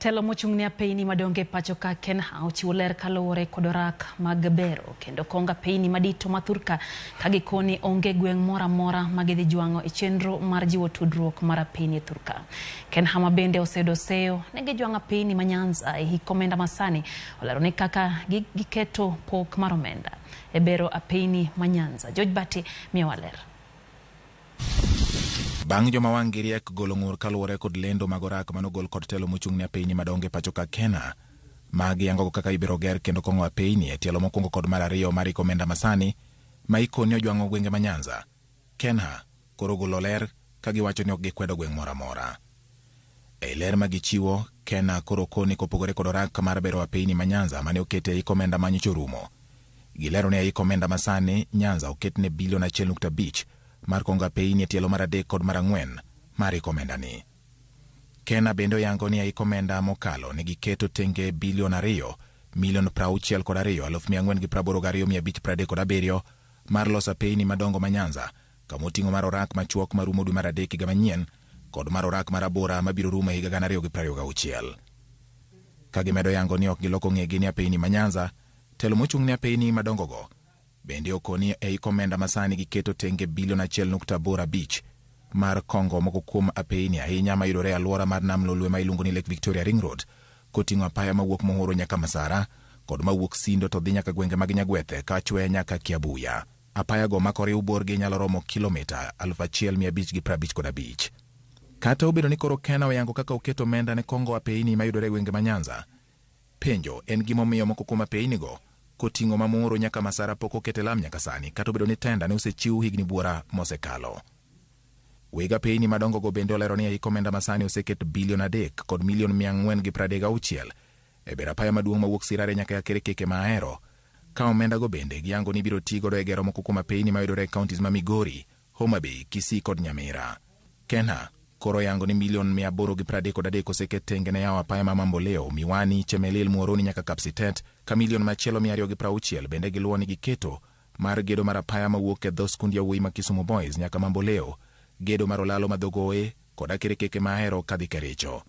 Telo mochung'ne apeyni madonge pacho ka Kenha ochiwo ler kaluwore kod orak mag bero kendo konga apeyni madito mathurka kagikoni onge gweng' mora mora magidhi jwang'o e chenro mar jiwo tudruok mar apeyni thurka. Kenha ma bende osedo seyo negi jwang'o apeyni ma Nyanza e hik omenda masani olero ni kaka giketo pok mar omenda e bero apeyni ma Nyanza. George Bati miyowa ler. Bang' joma wang' gi riek golo ng'ur kaluwore kod lendo mag orak manogol kod telo mochung'ne apeyni madonge pacho ka Kenha magi yango kaka ibiro ger kendo kong'o apeyni e tielo mokwongo kod mar ariyo mar omenda masani ma ikoni ojwang'o gwenge ma Nyanza. Kenha koro golo ler ka giwacho ni ok gikwedo gweng' mora mora. E ler ma gichiwo, Kenha koro koni kopogore kod orak mar bero apeyni ma Nyanza mane okete e omenda ma nyocha orumo. Gilero ni e omenda masani Nyanza oketne bilion 1.5 mar konga apeyni e tielo mar adek kod mar ang'wen mar omenda ni. Kenha bende oyango ni e omenda mokalo ne giketo tenge bilion 2 milion 62,482,537 mar loso apeyni madongo ma Nyanza, kama oting'o mar orak machuok marumo dwe mar adek higa manyien kod mar orak mar abora mabiro rumo higa 2026. Ka gimedo yango ni ok giloko ng'egi ni apeyni ma Nyanza, telo mochung'ne apeyni madongo go bende okoni e omenda masani giketo tenge bilion 1.85 mar kongo moko kuom apeyni ahinya mayudore e alwora mar nam lolwe ma iluongo ni Lake Victoria Ring Road, koting'o apaya mawuok Mohoro nyaka Masara kod mawuok Sindo to dhi nyaka gwenge mag Nyagwethe kachwe nyaka Kiabuya. Apaya go makoriw borgi nyalo romo kilomita 1,555. Kata obedo ni koro Kenha oyango kaka oketo omenda ne kongo apeyni mayudore e gwenge ma Nyanza, penjo en gimomiyo moko kuom apeyni go koting'o ma Mohoro nyaka Masara pok okete lam nyaka sani, kata obedo ni tenda ne osechiw higni buora mosekalo. Weg apeyni madongo go bende olero ni e omenda masani oseket bilion 3 kod milion 436 e bero apaya maduong' mawuok Sirare nyaka Akerkeke ma Ahero, ka omenda go bende giyango ni biro tigodo e gero moko kuom apeyni mayudore e kauntis ma Migori, Homa Bay, Kisii kod Nyamira. Kenha koro yango ni milion 833 oseket tenge ne yawo apaya ma Mamboleo, Miwani, Chemelil, Muhoroni nyaka Kapsitet, ka milion 260 bende giluwo ni giketo mar gedo mar apaya mawuok e dho skund yawuoyi ma Kisumu Boys nyaka Mamboleo, gedo mar Olalo Madhogoe kod Akerkeke ma Ahero kadhi Kericho.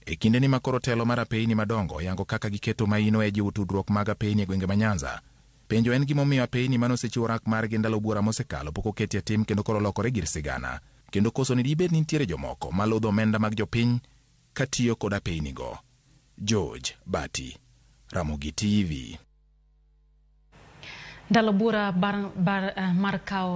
E kinde ni makoro telo mar apeyni madongo yango kaka giketo maino e jiwo tudruok mag apeyni e gwenge ma Nyanza, penjo en gimomiyo apeyni manosechiwo orak margi ndalo buora mosekalo pok oketi e tim kendo koro lokore gir sigana, kendo koso ni dibed ni nitiere jomoko maludho omenda mag jopiny katiyo kod apeyni go. George Bati, Ramogi TV. Ndalo buora mar kao